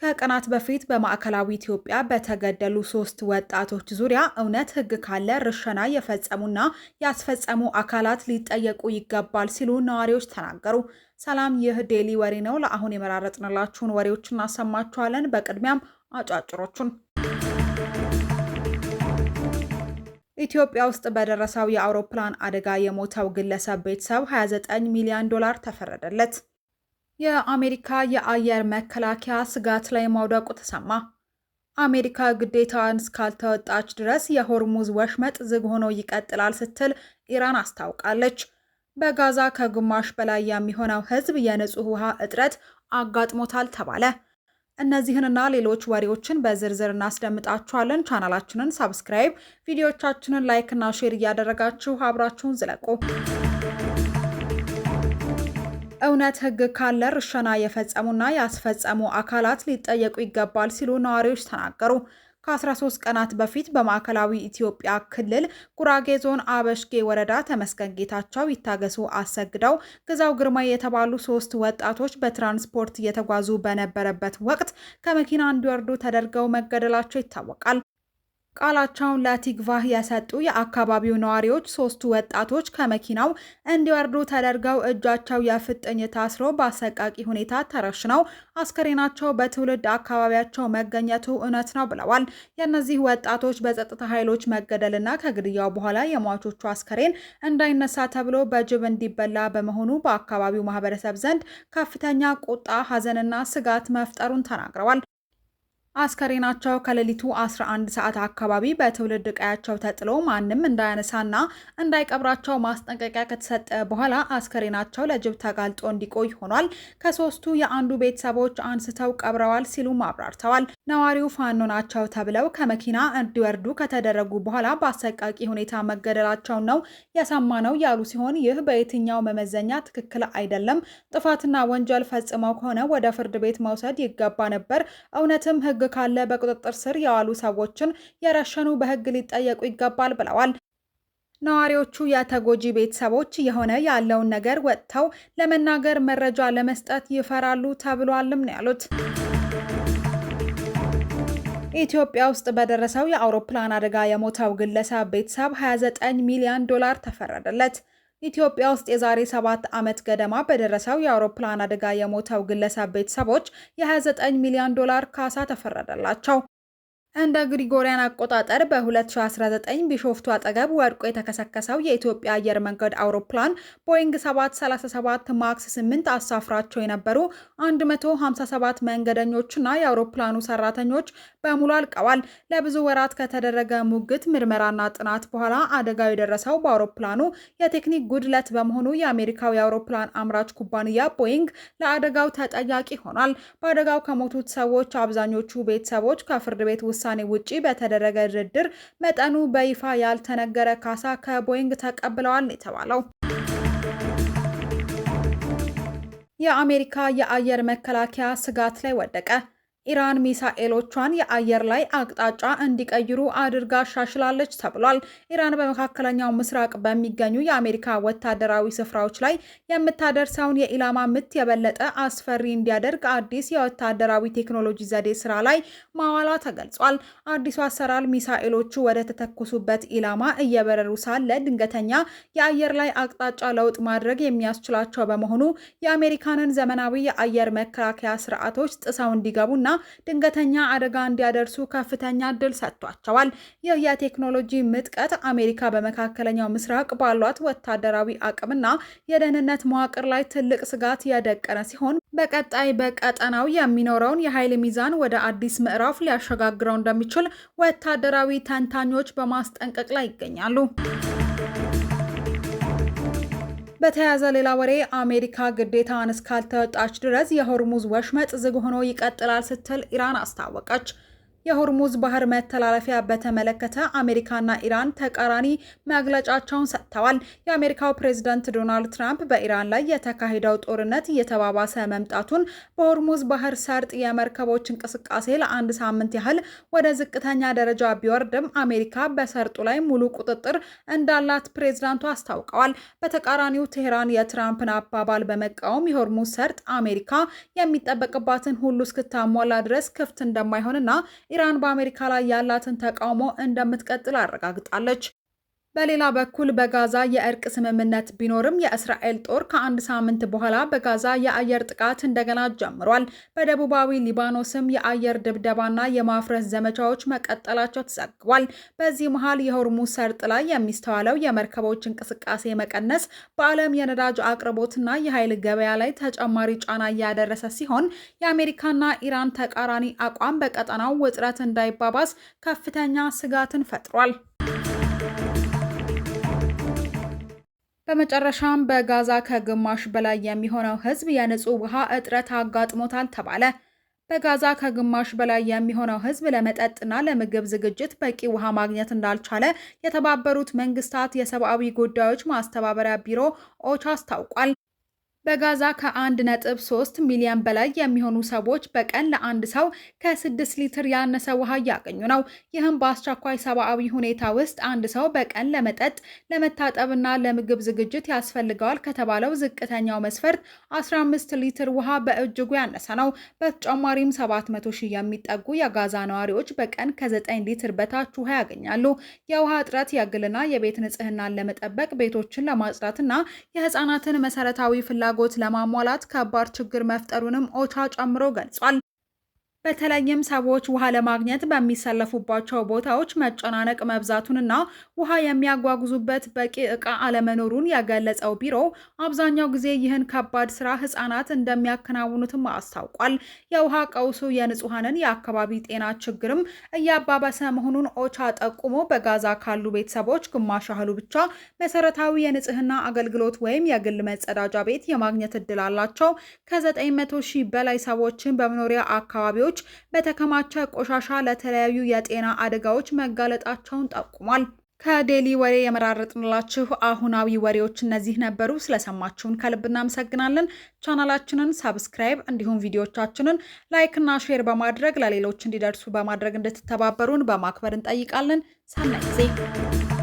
ከቀናት በፊት በማዕከላዊ ኢትዮጵያ በተገደሉ 3 ወጣቶች ዙሪያ እውነት ሕግ ካለ ርሸና የፈጸሙና ያስፈጸሙ አካላት ሊጠየቁ ይገባል ሲሉ ነዋሪዎች ተናገሩ። ሰላም፣ ይህ ዴሊ ወሬ ነው። ለአሁን የመራረጥንላችሁን ወሬዎች እናሰማችኋለን። በቅድሚያም አጫጭሮቹን። ኢትዮጵያ ውስጥ በደረሰው የአውሮፕላን አደጋ የሞተው ግለሰብ ቤተሰብ $29 ሚሊዮን ተፈረደለት። የአሜሪካ የአየር መከላከያ ስጋት ላይ መውደቁ ተሰማ። አሜሪካ ግዴታዋን እስካልተወጣች ድረስ የሆርሙዝ ወሽመጥ ዝግ ሆኖ ይቀጥላል ስትል ኢራን አስታውቃለች። በጋዛ ከግማሽ በላይ የሚሆነው ሕዝብ የንጹህ ውሃ እጥረት አጋጥሞታል ተባለ። እነዚህንና ሌሎች ወሬዎችን በዝርዝር እናስደምጣችኋለን። ቻናላችንን ሰብስክራይብ፣ ቪዲዮዎቻችንን ላይክ እና ሼር እያደረጋችሁ አብራችሁን ዝለቁ። እውነት ሕግ ካለ ርሸና የፈጸሙና ያስፈጸሙ አካላት ሊጠየቁ ይገባል ሲሉ ነዋሪዎች ተናገሩ። ከ13 ቀናት በፊት በማዕከላዊ ኢትዮጵያ ክልል ጉራጌ ዞን አበሽጌ ወረዳ ተመስገን ጌታቸው፣ ይታገሱ አሰግደው፣ ግዛው ግርማ የተባሉ 3 ወጣቶች በትራንስፖርት እየተጓዙ በነበረበት ወቅት ከመኪና እንዲወርዱ ተደርገው መገደላቸው ይታወቃል። ቃላቸውን ለቲግቫህ የሰጡ የአካባቢው ነዋሪዎች 3ቱ ወጣቶች ከመኪናው እንዲወርዱ ተደርገው እጃቸው የፍጥኝ ታስሮ በአሰቃቂ ሁኔታ ተረሽነው አስከሬናቸው በትውልድ አካባቢያቸው መገኘቱ እውነት ነው ብለዋል። የእነዚህ ወጣቶች በጸጥታ ኃይሎች መገደልና ከግድያው በኋላ የሟቾቹ አስከሬን እንዳይነሳ ተብሎ በጅብ እንዲበላ በመሆኑ በአካባቢው ማህበረሰብ ዘንድ ከፍተኛ ቁጣ፣ ሐዘንና ስጋት መፍጠሩን ተናግረዋል። አስከሬናቸው ከሌሊቱ 11 ሰዓት አካባቢ በትውልድ ቀያቸው ተጥሎ ማንም እንዳያነሳና እንዳይቀብራቸው ማስጠንቀቂያ ከተሰጠ በኋላ አስከሬናቸው ለጅብ ተጋልጦ እንዲቆይ ሆኗል። ከ3ቱ የአንዱ ቤተሰቦች አንስተው ቀብረዋል ሲሉ አብራርተዋል። ነዋሪው ፋኖ ናቸው ተብለው ከመኪና እንዲወርዱ ከተደረጉ በኋላ በአሰቃቂ ሁኔታ መገደላቸውን ነው የሰማነው ያሉ ሲሆን ይህ በየትኛው መመዘኛ ትክክል አይደለም። ጥፋትና ወንጀል ፈጽመው ከሆነ ወደ ፍርድ ቤት መውሰድ ይገባ ነበር። እውነትም ሕግ ካለ በቁጥጥር ስር የዋሉ ሰዎችን የረሸኑ በሕግ ሊጠየቁ ይገባል ብለዋል። ነዋሪዎቹ የተጎጂ ቤተሰቦች የሆነ ያለውን ነገር ወጥተው ለመናገር መረጃ ለመስጠት ይፈራሉ ተብሏልም ነው ያሉት። ኢትዮጵያ ውስጥ በደረሰው የአውሮፕላን አደጋ የሞተው ግለሰብ ቤተሰብ $29 ሚሊዮን ተፈረደለት። ኢትዮጵያ ውስጥ የዛሬ 7 ዓመት ገደማ በደረሰው የአውሮፕላን አደጋ የሞተው ግለሰብ ቤተሰቦች $29 ሚሊዮን ካሳ ተፈረደላቸው። እንደ ግሪጎሪያን አቆጣጠር በ2019 ቢሾፍቱ አጠገብ ወድቆ የተከሰከሰው የኢትዮጵያ አየር መንገድ አውሮፕላን ቦይንግ 737 ማክስ 8 አሳፍራቸው የነበሩ 157 መንገደኞችና የአውሮፕላኑ ሰራተኞች በሙሉ አልቀዋል። ለብዙ ወራት ከተደረገ ሙግት፣ ምርመራና ጥናት በኋላ አደጋው የደረሰው በአውሮፕላኑ የቴክኒክ ጉድለት በመሆኑ የአሜሪካው የአውሮፕላን አምራች ኩባንያ ቦይንግ ለአደጋው ተጠያቂ ሆኗል። በአደጋው ከሞቱት ሰዎች አብዛኞቹ ቤተሰቦች ከፍርድ ቤት ውሳኔ ውጪ በተደረገ ድርድር መጠኑ በይፋ ያልተነገረ ካሳ ከቦይንግ ተቀብለዋል የተባለው። የአሜሪካ የአየር መከላከያ ስጋት ላይ ወደቀ። ኢራን ሚሳኤሎቿን የአየር ላይ አቅጣጫ እንዲቀይሩ አድርጋ አሻሽላለች ተብሏል። ኢራን በመካከለኛው ምስራቅ በሚገኙ የአሜሪካ ወታደራዊ ስፍራዎች ላይ የምታደርሰውን የኢላማ ምት የበለጠ አስፈሪ እንዲያደርግ አዲስ የወታደራዊ ቴክኖሎጂ ዘዴ ስራ ላይ ማዋሏ ተገልጿል። አዲሱ አሰራር ሚሳኤሎቹ ወደ ተተኮሱበት ኢላማ እየበረሩ ሳለ ድንገተኛ የአየር ላይ አቅጣጫ ለውጥ ማድረግ የሚያስችላቸው በመሆኑ የአሜሪካንን ዘመናዊ የአየር መከላከያ ስርዓቶች ጥሰው እንዲገቡና ድንገተኛ አደጋ እንዲያደርሱ ከፍተኛ እድል ሰጥቷቸዋል። ይህ የቴክኖሎጂ ምጥቀት አሜሪካ በመካከለኛው ምስራቅ ባሏት ወታደራዊ አቅምና የደህንነት መዋቅር ላይ ትልቅ ስጋት የደቀነ ሲሆን በቀጣይ በቀጠናው የሚኖረውን የኃይል ሚዛን ወደ አዲስ ምዕራፍ ሊያሸጋግረው እንደሚችል ወታደራዊ ተንታኞች በማስጠንቀቅ ላይ ይገኛሉ። በተያያዘ ሌላ ወሬ አሜሪካ ግዴታዋን እስካልተወጣች ድረስ የሆርሙዝ ወሽመጥ ዝግ ሆኖ ይቀጥላል ስትል ኢራን አስታወቀች። የሆርሙዝ ባህር መተላለፊያ በተመለከተ አሜሪካና ኢራን ተቃራኒ መግለጫቸውን ሰጥተዋል። የአሜሪካው ፕሬዝዳንት ዶናልድ ትራምፕ በኢራን ላይ የተካሄደው ጦርነት እየተባባሰ መምጣቱን፣ በሆርሙዝ ባህር ሰርጥ የመርከቦች እንቅስቃሴ ለአንድ ሳምንት ያህል ወደ ዝቅተኛ ደረጃ ቢወርድም አሜሪካ በሰርጡ ላይ ሙሉ ቁጥጥር እንዳላት ፕሬዝዳንቱ አስታውቀዋል። በተቃራኒው ቴህራን የትራምፕን አባባል በመቃወም የሆርሙዝ ሰርጥ አሜሪካ የሚጠበቅባትን ሁሉ እስክታሟላ ድረስ ክፍት እንደማይሆንና ኢራን በአሜሪካ ላይ ያላትን ተቃውሞ እንደምትቀጥል አረጋግጣለች። በሌላ በኩል በጋዛ የእርቅ ስምምነት ቢኖርም የእስራኤል ጦር ከአንድ ሳምንት በኋላ በጋዛ የአየር ጥቃት እንደገና ጀምሯል። በደቡባዊ ሊባኖስም የአየር ድብደባና የማፍረስ ዘመቻዎች መቀጠላቸው ተዘግቧል። በዚህ መሃል የሆርሙዝ ሰርጥ ላይ የሚስተዋለው የመርከቦች እንቅስቃሴ መቀነስ በዓለም የነዳጅ አቅርቦትና የኃይል ገበያ ላይ ተጨማሪ ጫና እያደረሰ ሲሆን፣ የአሜሪካና ኢራን ተቃራኒ አቋም በቀጠናው ውጥረት እንዳይባባስ ከፍተኛ ስጋትን ፈጥሯል። በመጨረሻም በጋዛ ከግማሽ በላይ የሚሆነው ሕዝብ የንጹህ ውሃ እጥረት አጋጥሞታል ተባለ። በጋዛ ከግማሽ በላይ የሚሆነው ሕዝብ ለመጠጥና ለምግብ ዝግጅት በቂ ውሃ ማግኘት እንዳልቻለ የተባበሩት መንግስታት የሰብአዊ ጉዳዮች ማስተባበሪያ ቢሮ ኦቻ አስታውቋል። በጋዛ ከ1.3 ሚሊዮን በላይ የሚሆኑ ሰዎች በቀን ለአንድ ሰው ከ6 ሊትር ያነሰ ውሃ እያገኙ ነው። ይህም በአስቸኳይ ሰብአዊ ሁኔታ ውስጥ አንድ ሰው በቀን ለመጠጥ፣ ለመታጠብና ለምግብ ዝግጅት ያስፈልገዋል ከተባለው ዝቅተኛው መስፈርት 15 ሊትር ውሃ በእጅጉ ያነሰ ነው። በተጨማሪም 700 ሺህ የሚጠጉ የጋዛ ነዋሪዎች በቀን ከ9 ሊትር በታች ውሃ ያገኛሉ። የውሃ እጥረት የግልና የቤት ንጽህናን ለመጠበቅ፣ ቤቶችን ለማጽዳትና የህፃናትን መሰረታዊ ፍላጎት ለማሟላት ከባድ ችግር መፍጠሩንም ኦቻ ጨምሮ ገልጿል። በተለይም ሰዎች ውሃ ለማግኘት በሚሰለፉባቸው ቦታዎች መጨናነቅ መብዛቱንና ውሃ የሚያጓጉዙበት በቂ ዕቃ አለመኖሩን የገለጸው ቢሮ አብዛኛው ጊዜ ይህን ከባድ ስራ ህጻናት እንደሚያከናውኑትም አስታውቋል። የውሃ ቀውሱ የንጹሐንን የአካባቢ ጤና ችግርም እያባባሰ መሆኑን ኦቻ ጠቁሞ በጋዛ ካሉ ቤተሰቦች ግማሽ ያህሉ ብቻ መሰረታዊ የንጽህና አገልግሎት ወይም የግል መጸዳጃ ቤት የማግኘት እድል አላቸው። ከ900 ሺህ በላይ ሰዎችን በመኖሪያ አካባቢዎች በተከማቸ ቆሻሻ ለተለያዩ የጤና አደጋዎች መጋለጣቸውን ጠቁሟል። ከዴሊ ወሬ የመራረጥንላችሁ አሁናዊ ወሬዎች እነዚህ ነበሩ። ስለሰማችሁን ከልብ እናመሰግናለን። ቻናላችንን ሰብስክራይብ እንዲሁም ቪዲዮቻችንን ላይክ እና ሼር በማድረግ ለሌሎች እንዲደርሱ በማድረግ እንድትተባበሩን በማክበር እንጠይቃለን። ሰናይ ጊዜ